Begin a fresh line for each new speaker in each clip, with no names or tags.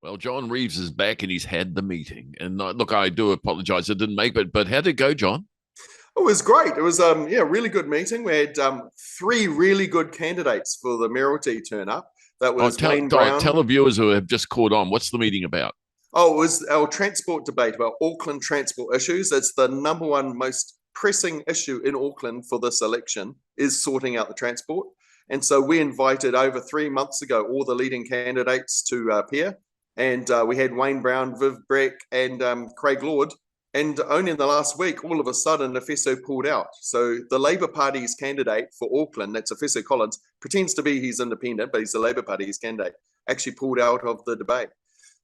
Well, John Reeves is back and he's had the meeting. And look, I do apologize. I didn't make it, but how did it go, John?
It was great. It was really good meeting. We had three really good candidates for the Mayoralty turn up. That
Oh,
was Wayne
tell
Brown.
the viewers who have just caught on. What's the meeting about?
Oh, it was our transport debate about Auckland transport issues. It's the number one most pressing issue in Auckland for this election is sorting out the transport. And so we invited over 3 months ago all the leading candidates to appear. And we had Wayne Brown, Viv Breck, and Craig Lord. And only in the last week, all of a sudden, Efeso pulled out. So the Labour Party's candidate for Auckland, that's Efeso Collins, pretends to be he's independent, but he's the Labour Party's candidate, actually pulled out of the debate.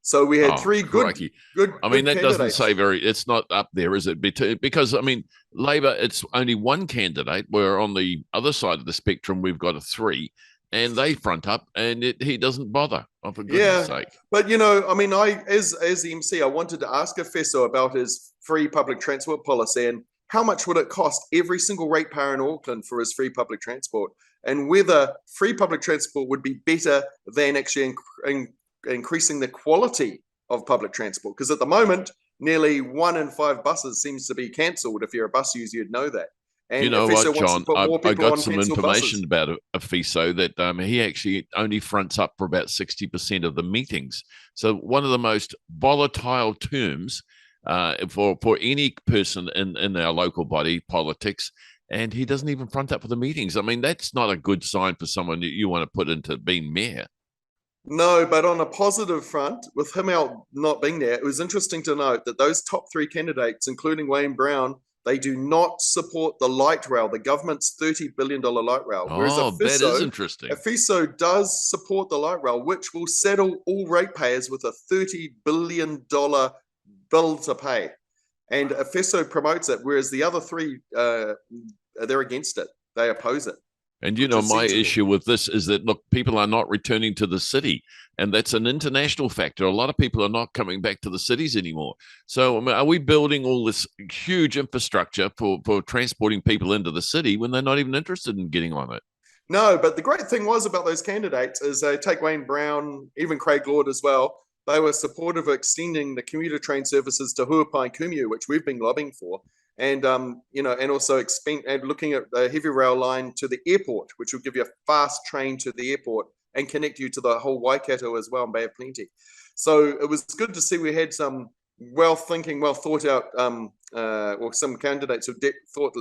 So we had
Oh,
three
crikey.
good
I mean, that doesn't
candidates.
say it's not up there, is it? Because, I mean, Labor, it's only one candidate, where on the other side of the spectrum, we've got a three, and they front up, and he doesn't bother. Oh, for goodness
Yeah,
sake.
but I mean, as the MC, I wanted to ask Efeso about his free public transport policy and how much would it cost every single ratepayer in Auckland for his free public transport, and whether free public transport would be better than actually increasing the quality of public transport. Because at the moment, nearly 1 in 5 buses seems to be cancelled. If you're a bus user, you'd know that.
You
And
know what,
Efeso wants to
John?
put more
I
people
got
on
some
cancelled
information
buses.
about Afiso that he actually only fronts up for about 60% of the meetings. So one of the most volatile terms for any person in our local body politics, and he doesn't even front up for the meetings. I mean, that's not a good sign for someone that you want to put into being mayor.
No, but on a positive front, with him out not being there, it was interesting to note that those top three candidates, including Wayne Brown, they do not support the light rail, the government's $30 billion light rail. Whereas
Oh, that is interesting.
Afiso does support the light rail, which will settle all ratepayers with a $30 billion bill to pay. And Afiso promotes it, whereas the other three, they're against it. They oppose it.
And
Which is
my
sensible.
issue with this is that, look, people are not returning to the city, and that's an international factor. A lot of people are not coming back to the cities anymore. So, I mean, are we building all this huge infrastructure for transporting people into the city when they're not even interested in getting on it?
No, but the great thing was about those candidates is take Wayne Brown, even Craig Lord as well. They were supportive of extending the commuter train services to Huapai and Kumeu, which we've been lobbying for, and and also looking at the heavy rail line to the airport, which will give you a fast train to the airport and connect you to the whole Waikato as well, and Bay of Plenty. So it was good to see we had some well thought out, or some candidates who thought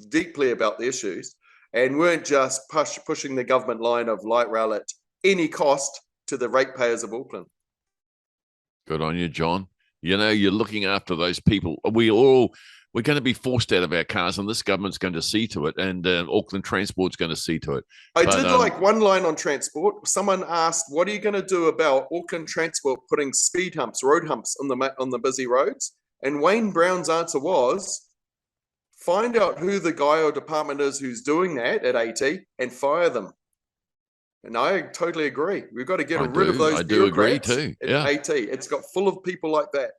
deeply about the issues and weren't just pushing the government line of light rail at any cost to the ratepayers of Auckland.
Good on you, John. You're looking after those people. We're going to be forced out of our cars, and this government's going to see to it, and Auckland Transport's going to see to it.
I did like one line on transport. Someone asked, "What are you going to do about Auckland Transport putting speed humps, road humps on the busy roads?" And Wayne Brown's answer was, "Find out who the guy or department is who's doing that at AT and fire them." And I totally agree. We've got to get rid of those bureaucrats
too. Yeah.
at AT. It's got full of people like that.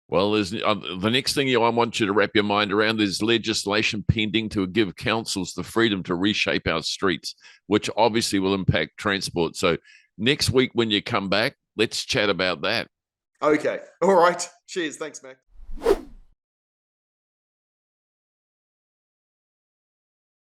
Well, there's the next thing I want you to wrap your mind around is legislation pending to give councils the freedom to reshape our streets, which obviously will impact transport. So next week when you come back, let's chat about that.
Okay. All right. Cheers. Thanks, Max.